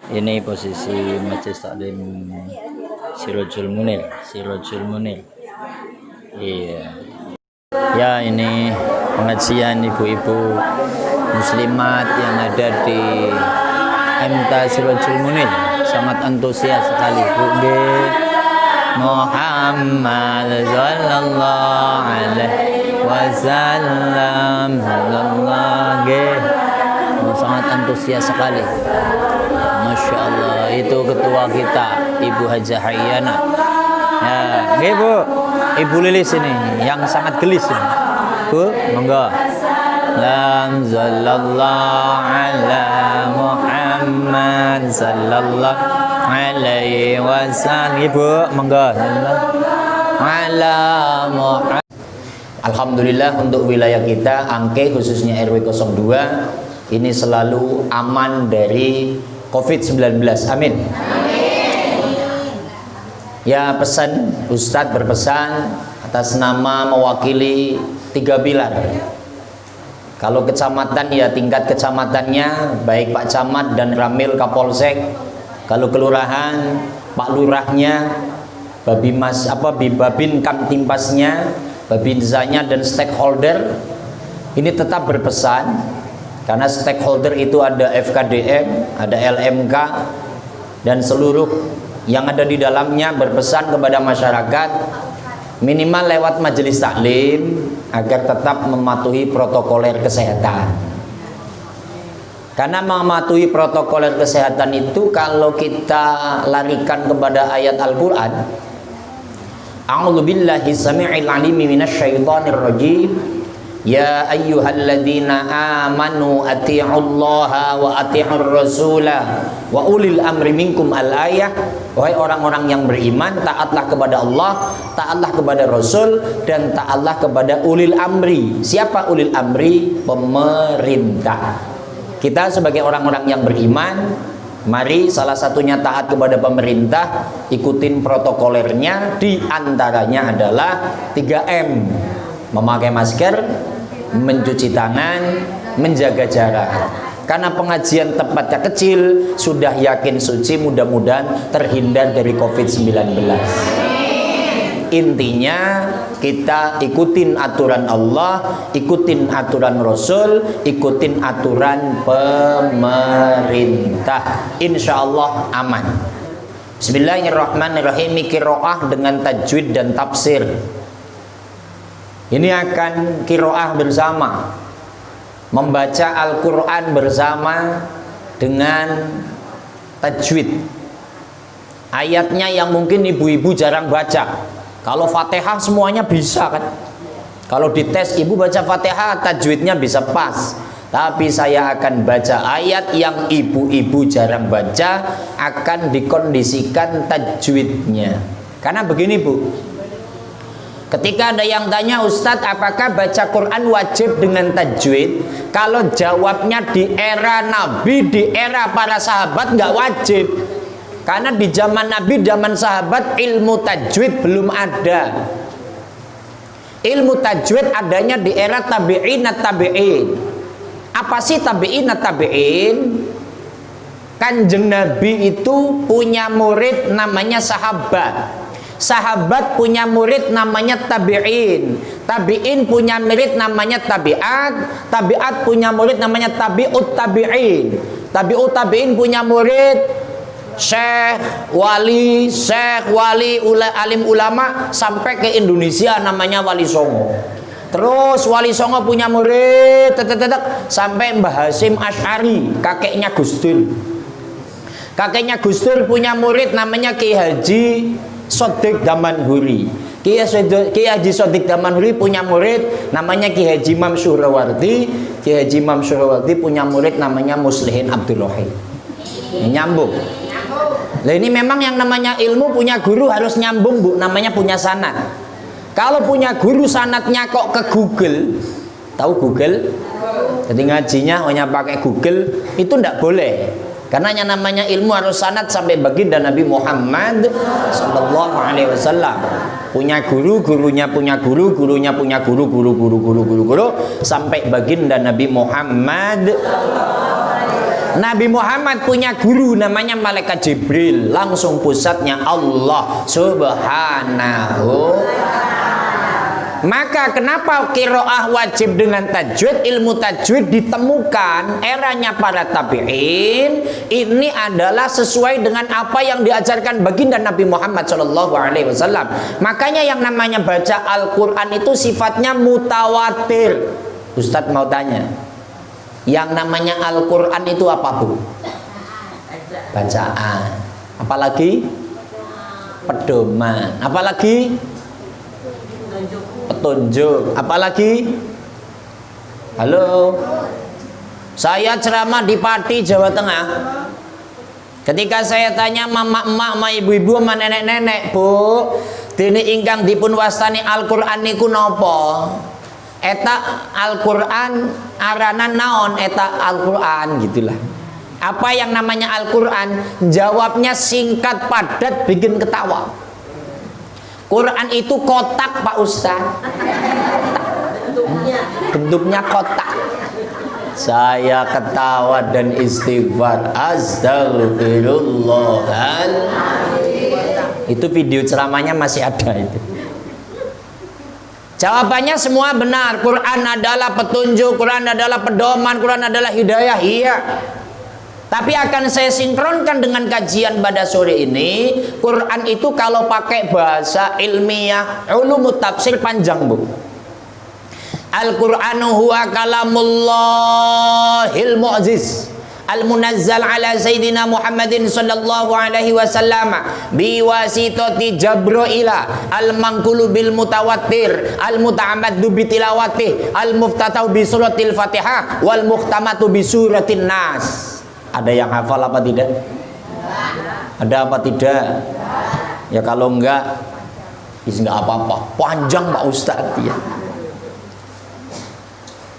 Ini posisi Majelis Taklim Sirojul Munir. Iya. Ya, ini pengajian ibu-ibu muslimat yang ada di MT Sirojul Munir. Sangat antusias sekali, Bu. Muhammad sallallahu alaihi wasallam sangat antusias sekali. Masya Allah, itu ketua kita Ibu Hajah Hayyana. Ya, Bu, Ibu Lilis ini yang sangat gelis ini. Bu, monggo. Lam sallallahu ala Muhammad sallallahu alaihi wasallam. Ibu, monggo. Ala Muhammad. Alhamdulillah untuk wilayah kita Angke khususnya RW 02 ini selalu aman dari COVID-19. Amin. Ya, pesan Ustadz berpesan atas nama mewakili 3 pilar. Kalau kecamatan ya tingkat kecamatannya baik Pak Camat dan Ramil Kapolsek. Kalau kelurahan Pak Lurahnya, Babin Kamtimpasnya, Babinzanya dan stakeholder ini tetap berpesan. Karena stakeholder itu ada FKDM, ada LMK, dan seluruh yang ada di dalamnya berpesan kepada masyarakat minimal lewat majelis taklim agar tetap mematuhi protokoler kesehatan. Karena mematuhi protokoler kesehatan itu kalau kita larikan kepada ayat Al-Quran, A'udzubillahi samii'il 'aliimi minasyaitonir rajim. Ya ayyuhalladzina amanu ati'ullaha wa ati'ur rasula wa ulil amri minkum al-ayah. Wahai orang-orang yang beriman, taatlah kepada Allah, taatlah kepada Rasul, dan taatlah kepada ulil amri. Siapa ulil amri? Pemerintah. Kita sebagai orang-orang yang beriman, mari salah satunya taat kepada pemerintah, ikutin protokolernya. Di antaranya adalah 3M. Memakai masker, mencuci tangan, menjaga jarak. Karena pengajian tempatnya kecil, sudah yakin suci, mudah-mudahan terhindar dari COVID-19. Intinya kita ikutin aturan Allah, ikutin aturan Rasul, ikutin aturan pemerintah. Insya Allah aman. Bismillahirrahmanirrahim. Qiraah dengan tajwid dan tafsir. Ini akan qiraah bersama, membaca Al-Quran bersama dengan tajwid. Ayatnya yang mungkin ibu-ibu jarang baca. Kalau Fatihah semuanya bisa kan? Kalau dites ibu baca Fatihah tajwidnya bisa pas. Tapi saya akan baca ayat yang ibu-ibu jarang baca, akan dikondisikan tajwidnya. Karena begini Bu, ketika ada yang tanya, Ustadz apakah baca Quran wajib dengan tajwid? Kalau jawabnya di era Nabi, di era para sahabat nggak wajib. Karena di zaman Nabi, zaman sahabat ilmu tajwid belum ada. Ilmu tajwid adanya di era tabi'in. Apa sih tabi'in? Kanjeng Nabi itu punya murid namanya sahabat. Sahabat punya murid namanya tabi'in. Tabi'in punya murid namanya tabi'at. Tabi'at punya murid namanya tabi'ut tabi'in. Tabi'ut tabi'in punya murid syekh, wali, alim ulama sampai ke Indonesia namanya Wali Songo. Terus Wali Songo punya murid sampai Mbah Hasyim Asy'ari, kakeknya Gus Dur. Kakeknya Gus Dur punya murid namanya Ki Haji Sodik Damanhuri. Ki Haji Sodik Damanhuri punya murid namanya Ki Haji Imam Suhrawardi. Ki Haji Imam Suhrawardi punya murid namanya Muslihin Abdul Wahid. Nyambung. Nah ini memang yang namanya ilmu punya guru harus nyambung Bu, namanya punya sanad. Kalau punya guru sanadnya kok ke Google, tahu Google? Jadi ngajinya hanya pakai Google, itu tidak boleh. Karena yang namanya ilmu harus sanad sampai baginda Nabi Muhammad sallallahu alaihi wasallam. Punya guru, gurunya punya guru, gurunya punya guru sampai baginda Nabi Muhammad. Nabi Muhammad punya guru namanya malaikat Jibril, langsung pusatnya Allah Subhanahu. Maka kenapa qiraah wajib dengan tajwid? Ilmu tajwid ditemukan eranya para tabi'in. Ini adalah sesuai dengan apa yang diajarkan baginda Nabi Muhammad SAW. Makanya yang namanya baca Al-Quran itu sifatnya mutawatir. Ustadz mau tanya, yang namanya Al-Quran itu apa, Bu? Bacaan. Apalagi? Pedoman. Apalagi? Petunjuk. Apalagi? Halo, saya ceramah di Pati, Jawa Tengah. Ketika saya tanya mama emak, ma ibu-ibu, ma nenek-nenek, Bu, dene ingkang dipun wastani Al-Qur'an niku napa? Eta Al-Qur'an aranan naon? Eta Al-Qur'an, gitulah. Apa yang namanya Al-Qur'an? Jawabnya singkat padat bikin ketawa. Quran itu kotak, Pak Ustaz. Bentuknya kotak. Saya ketawa dan istighfar. Astagfirullahaladzim. Itu video ceramahnya masih ada itu. Jawabannya semua benar. Quran adalah petunjuk, Quran adalah pedoman, Quran adalah hidayah. Iya. Tapi akan saya sinkronkan dengan kajian pada sore ini. Quran itu kalau pakai bahasa ilmiah, ulumut tafsir panjang, Bu. Al-Qur'anu huwa kalamullahil mu'jiz al-munazzal ala sayyidina Muhammadin sallallahu alaihi wasallam biwasitati Jabraila al-manqulu bil mutawattir al-muta'ammaddu bi tilawatih al-muftatau bi suratil Fatihah wal muhtamatu bi suratin Nas. Ada yang hafal apa tidak? Ada apa tidak? Ya kalau enggak, enggak apa-apa. Panjang Pak Ustadz ya.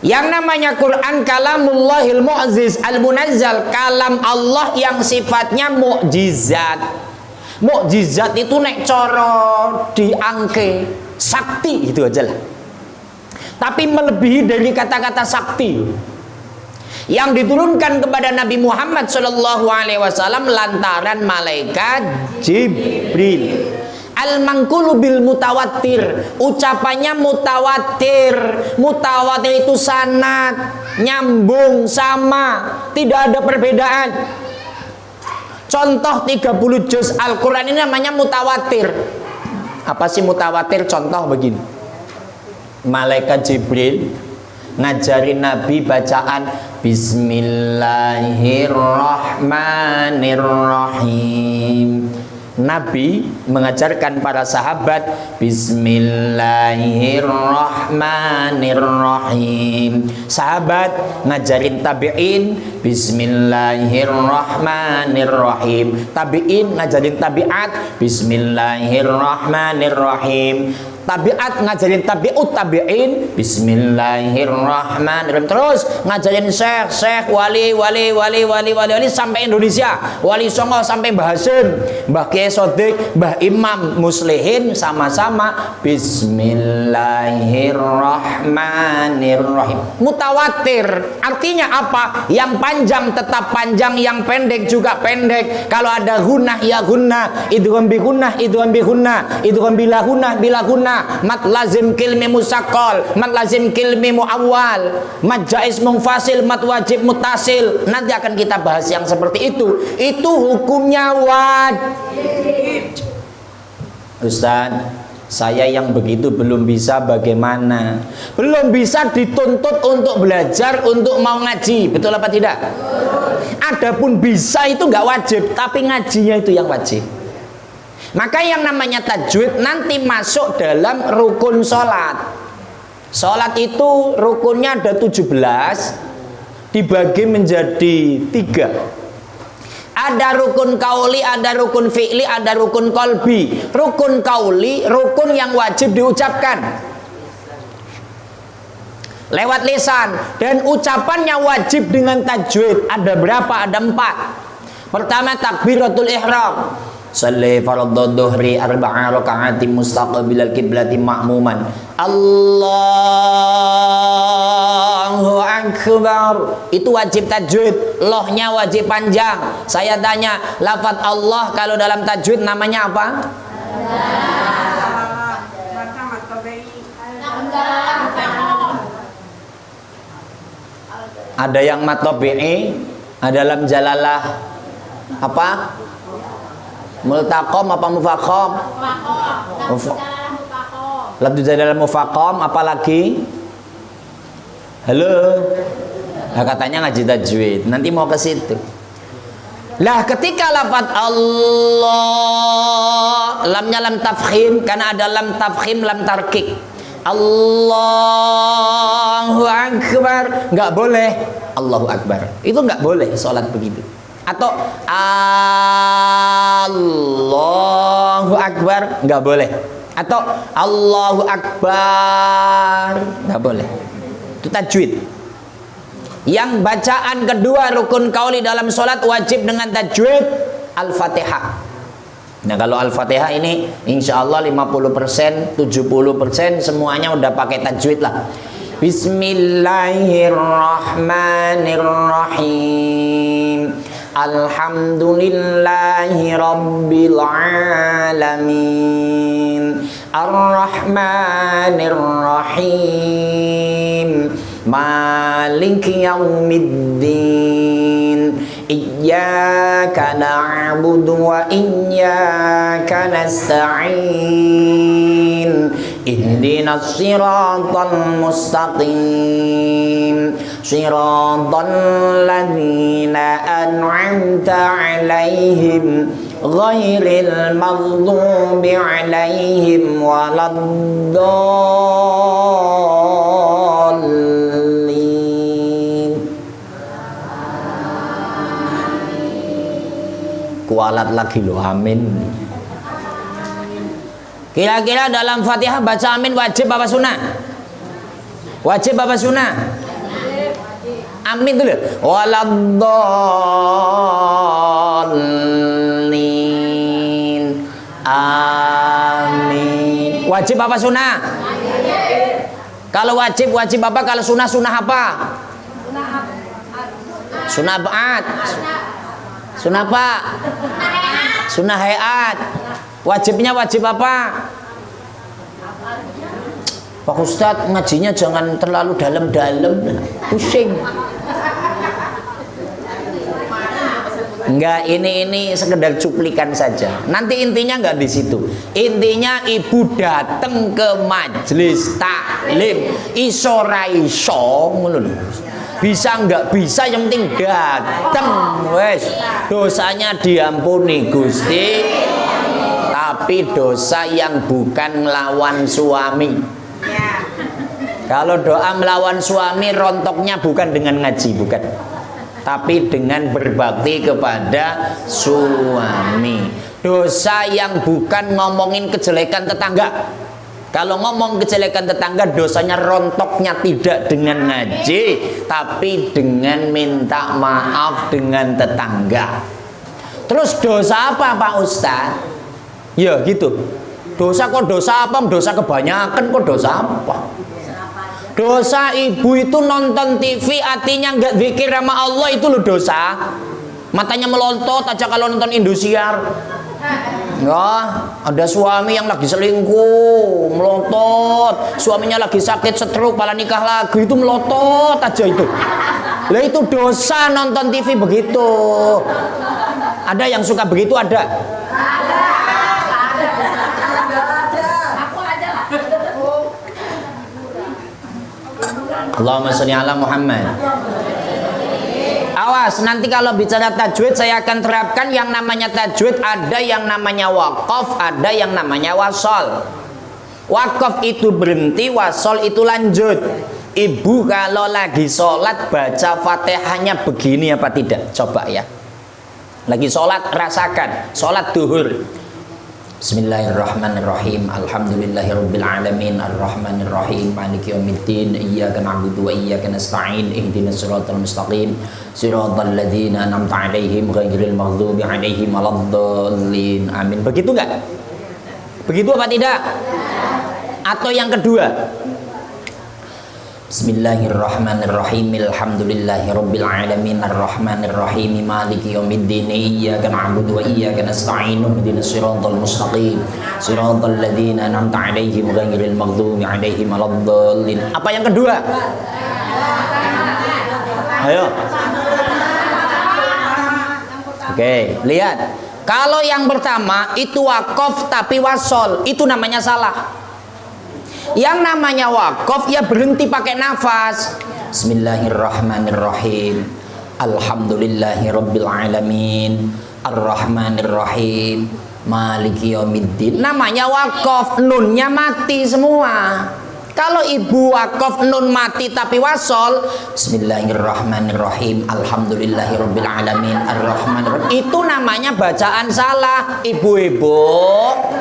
Yang namanya Quran kalamullahil mu'jiz al-munazzal, kalam Allah yang sifatnya mukjizat. Mukjizat itu nek coro diangke sakti, itu aja lah. Tapi melebihi dari kata-kata sakti. Yang diturunkan kepada Nabi Muhammad SAW lantaran malaikat Jibril. Al-manqulu bil mutawatir, ucapannya mutawatir. Mutawatir itu sanad, nyambung, sama, tidak ada perbedaan. Contoh 30 juz Al-Quran ini namanya mutawatir. Apa sih mutawatir? Contoh begini, malaikat Jibril ngajarin Nabi bacaan Bismillahirrahmanirrahim. Nabi mengajarkan para sahabat Bismillahirrahmanirrahim. Sahabat ngajarin tabi'in Bismillahirrahmanirrahim. Tabi'in ngajarin tabi'at Bismillahirrahmanirrahim. Tabiat ngajarin tabi'ut tabi'in Bismillahirrahmanirrahim. Terus ngajarin syekh, wali sampai Indonesia, Wali Songo sampai Mbah Hasim, Mbah Kiai Sodik, Mbah Imam Muslihin, sama-sama Bismillahirrahmanirrahim. Mutawatir artinya apa? Yang panjang tetap panjang, yang pendek juga pendek. Kalau ada gunnah ya gunnah, idgham bi gunnah, idgham bi gunnah, idgham bila gunnah, bila gunnah. Mat lazim kilmi musaqqal, mat lazim kilmi muawwal, mat jaiz munfasil, mat wajib mutasil. Nanti akan kita bahas yang seperti itu. Itu hukumnya wajib. Ustaz, saya yang begitu belum bisa, bagaimana? Belum bisa dituntut untuk belajar, untuk mau ngaji, betul apa tidak? Adapun bisa itu nggak wajib, tapi ngajinya itu yang wajib. Maka yang namanya tajwid nanti masuk dalam rukun sholat. Sholat itu rukunnya ada 17, dibagi menjadi 3. Ada rukun kauli, ada rukun fi'li, ada rukun kolbi. Rukun kauli, rukun yang wajib diucapkan lewat lisan, dan ucapannya wajib dengan tajwid. Ada berapa? Ada 4. Pertama takbiratul ihram. Salli fardhu dhuhri arba'a raka'atin mustaqbilal qiblati ma'muman. Allahu akbar. akbar. Itu wajib tajwid, lohnya wajib panjang. Saya tanya, lafaz Allah kalau dalam tajwid namanya apa? Ada yang mat tabi'i, ada dalam jalalah apa? Multaqam apa mufakham? Lafzu jalalah mufakham, apalagi? Halo. Nah, katanya ngaji tajwid. Nanti mau ke situ. Lah ketika lafaz Allah lamnya lam tafkhim, karena ada lam tafkhim, lam tarkik. Allahu akbar, nggak boleh. Allahu akbar, itu nggak boleh sholat begitu. Atau Allahu akbar, nggak boleh. Atau Allahu akbar, nggak boleh. Itu tajwid. Yang bacaan kedua rukun qauli dalam sholat wajib dengan tajwid Al-Fatihah. Nah kalau Al-Fatihah ini insya Allah 50%, 70% semuanya udah pakai tajwid lah. Bismillahirrahmanirrahim. Alhamdulillahi rabbil alamin. Ar-Rahmanirrahim. Maliki yaumiddin. Iyyaka na'budu wa iyyaka nasta'in. Ihdinas siratal mustaqim. Siratal ladzina an'amta 'alaihim ghairil maghdubi 'alaihim waladdallin. Kualat lagi lo, amin. Kira-kira dalam Fatihah baca amin wajib apa sunnah? Wajib apa sunnah? Amin dulu. Waladdallin. Amin. Wajib apa sunnah? Kalau wajib wajib apa? Kalau sunnah sunnah apa? Sunnah ba'at. Sunnah apa? Sunnah hayat. Wajibnya wajib apa? Pak Ustadz ngajinya jangan terlalu dalam-dalam, pusing. Enggak, ini sekedar cuplikan saja. Nanti intinya enggak di situ. Intinya ibu datang ke majelis taklim, iso ra iso ngono lho. Bisa enggak bisa, yang penting datang wes. Dosanya diampuni Gusti. Tapi dosa yang bukan melawan suami. Kalau doa melawan suami rontoknya bukan dengan ngaji, bukan. Tapi dengan berbakti kepada suami. Dosa yang bukan ngomongin kejelekan tetangga. Kalau ngomong kejelekan tetangga dosanya rontoknya tidak dengan ngaji, tapi dengan minta maaf dengan tetangga. Terus dosa apa Pak Ustadz? Ya gitu. Dosa kok dosa apa? Dosa kebanyakan kok dosa apa? Dosa ibu itu nonton TV artinya nggak zikir sama Allah, itu loh dosa. Matanya melontot aja kalau nonton Indosiar. Ya, ada suami yang lagi selingkuh, melotot. Suaminya lagi sakit stroke, malah nikah lagi, itu melotot aja itu. Lah itu dosa nonton TV begitu. Ada yang suka begitu ada? Allahumma sholli ala Muhammad. Awas, nanti kalau bicara tajwid saya akan terapkan yang namanya tajwid. Ada yang namanya waqaf, ada yang namanya wasol. Waqaf itu berhenti, wasol itu lanjut. Ibu kalau lagi sholat baca Fatihahnya begini apa tidak? Coba ya. Lagi sholat rasakan, sholat duhur. Bismillahirrahmanirrahim. Alhamdulillahirabbil alamin arrahmanirrahim maliki yaumiddin iyyaka na'budu wa iyyaka nasta'in ihdinas siratal mustaqim siratal ladzina an'amta 'alaihim ghairil maghdubi 'alaihim waladdallin. Amin. Begitu enggak? Begitu apa tidak? Atau yang kedua, Bismillahirrahmanirrahim. Alhamdulillahirabbil alamin arrahmanirrahim maliki yaumiddin iyyaka na'budu wa iyyaka nasta'in ihdinas siratal mustaqim siratal ladzina an'amta 'alaihim ghairil maghdubi 'alaihim waladdallin. Apa yang kedua? Ayo. Oke, lihat. Kalau yang pertama itu wakaf tapi wasol, itu namanya salah. Yang namanya wakaf ya berhenti pakai nafas. Bismillahirrahmanirrahim. Alhamdulillahirabbil alamin. Arrahmanirrahim. Maliki yaumiddin. Namanya wakaf, nunnya mati semua. Kalau ibu wakaf nun mati tapi wasol, Bismillahirrahmanirrahim. Alhamdulillahirabbil alamin. Arrahmanirrahim. Itu namanya bacaan salah. Ibu-ibu,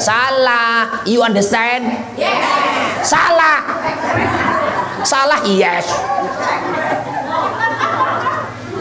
salah. You understand? Yes. Salah. Salah, yes.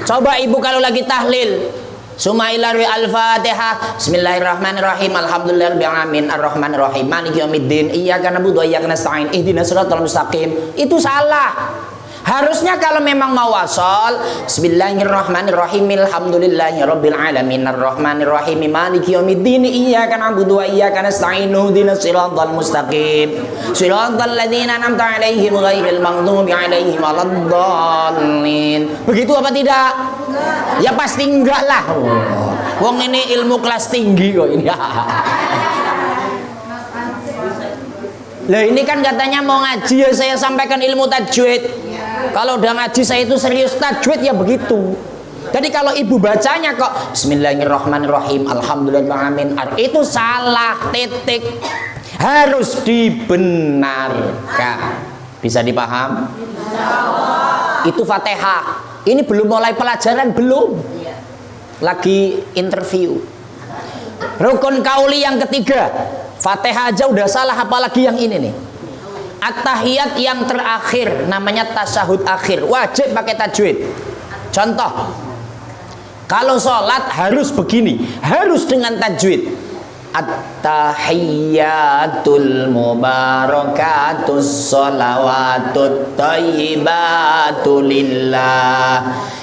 Coba ibu kalau lagi tahlil, Sumailari al-Fatihah. Bismillahirrahmanirrahim. Alhamdulillahirabbil alamin arrahmanirrahim maliki yaumiddin iyyaka na'budu wa iyyaka nasta'in ihdinas siratal mustaqim. Itu salah. Harusnya kalau memang mau wasol, Bismillahirrahmanirrahim. Alhamdulillahirabbil alamin arrahmanirrahim maliki yaumiddin iyyaka na'budu wa iyyaka nasta'in ihdinas siratal mustaqim siratal ladzina an'amta 'alaihim ghairil maghdubi 'alaihim waladdallin. Begitu apa tidak? Ya pasti enggak lah. Wong ini ilmu kelas tinggi kok ini. Lah ini kan katanya mau ngaji ya saya sampaikan ilmu tajwid. Kalau udah ngaji saya itu serius tajwid ya begitu. Jadi kalau ibu bacanya kok Bismillahirrahmanirrahim Alhamdulillahirrahmanirrahim itu salah, titik. Harus dibenarkan. Bisa dipaham? Itu Fatihah. Ini belum mulai pelajaran, belum. Lagi interview. Rukun kauli yang ketiga, Fatihah aja udah salah, apalagi yang ini nih. At-tahiyat yang terakhir namanya tasyahud akhir, wajib pakai tajwid. Contoh, kalau sholat harus begini, harus dengan tajwid. At-tahiyyatul mubarakatus sholawatut thayyibatul lillah.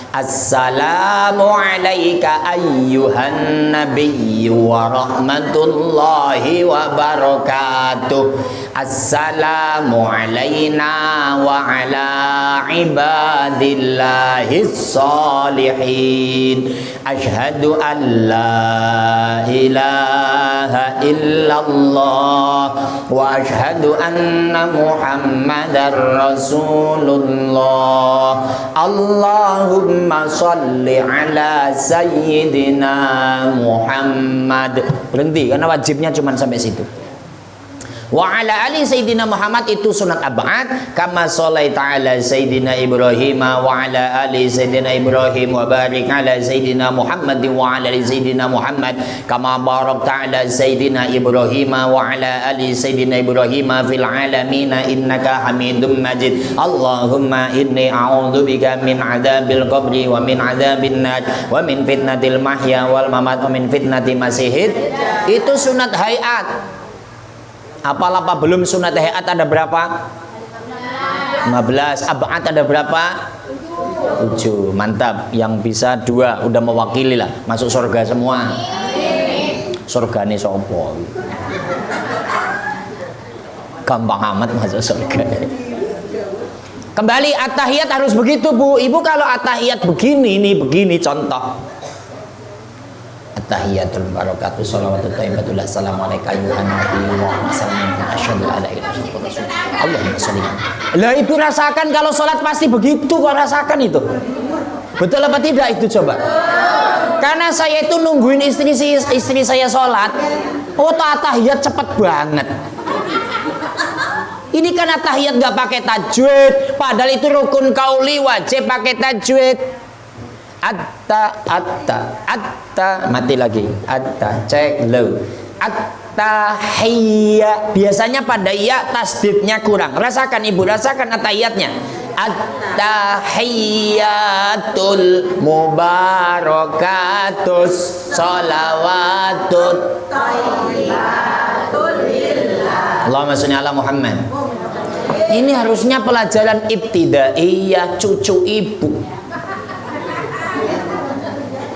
Assalamu alayka ayyuhan nabiyyu wa rahmatullahi wa barakatuh. Assalamu alayna wa ala ibadillahis salihin. Ashhadu an la ilaha illallah wa ashhadu anna muhammadar rasulullah. Allahumma sholli ala sayyidina Muhammad. Berhenti karena wajibnya cuma sampai situ. Wa ala ali sayyidina Muhammad itu sunat ab'ad. Kama sholaita ala sayyidina Ibrahim wa ala ali sayyidina Ibrahim wa barik ala sayyidina Muhammad wa ala ali sayyidina Muhammad kama barakta ala sayyidina Ibrahim wa ala ali sayyidina Ibrahim fil alamin innaka Hamidum Majid. Allahumma inni a'udzubika min adzabil qabri wa min adzabin nar wa min fitnatil mahya wal mamat wa min fitnati masihid. Itu sunat hayat. Apa belum sunat hayat ada berapa? 15. Ab'ad ada berapa? 7. Mantap. Yang bisa 2 udah mewakili lah. Masuk surga semua. Surga ini sopo? Gampang amat masuk surga. Kembali at-tahiyat harus begitu, Bu. Ibu kalau at-tahiyat begini nih, begini contoh. Tahiyatul barakatuh shalawatut thayyibatul assalamualaikum warahmatullahi wabarakatuh. Asyhadu an la ilaha illallah. Allahumma sholli. Lah ibu rasakan kalau sholat pasti begitu, kok rasakan itu. Betul apa tidak itu coba? Karena saya itu nungguin istri saya sholat. Oh tahiyat cepet banget. Ini kan tahiyat nggak pakai tajwid, padahal itu rukun kauli wajib pakai tajwid. Atta mati lagi. Atta cek low. At-tahiyyat biasanya pada ya tasdidnya kurang. Rasakan ibu, rasakan at-tahiyyatnya. At-tahiyyatul mubarakatus sholawatut thayyibatul lillah. Allahumma sholli ala Muhammad. Ini harusnya pelajaran ibtidaiyah cucu ibu.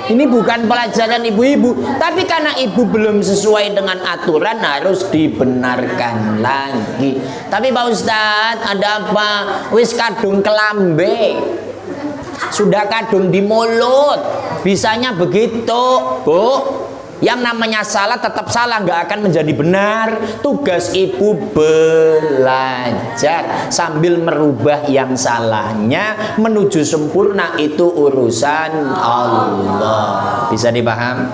Ini bukan pelajaran ibu-ibu, tapi karena ibu belum sesuai dengan aturan harus dibenarkan lagi. Tapi Pak Ustadz, ada apa? Wis kadung kelambe, sudah kadung di mulut, bisanya begitu, Bu. Yang namanya salah tetap salah, nggak akan menjadi benar. Tugas ibu belajar sambil merubah yang salahnya menuju sempurna, itu urusan Allah. Bisa dipaham?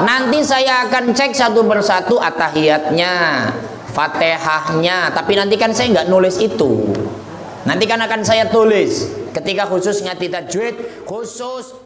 Nanti saya akan cek satu persatu atahiyatnya, fatihahnya. Tapi nanti kan saya nggak nulis itu. Nanti kan akan saya tulis ketika khususnya tajwid khusus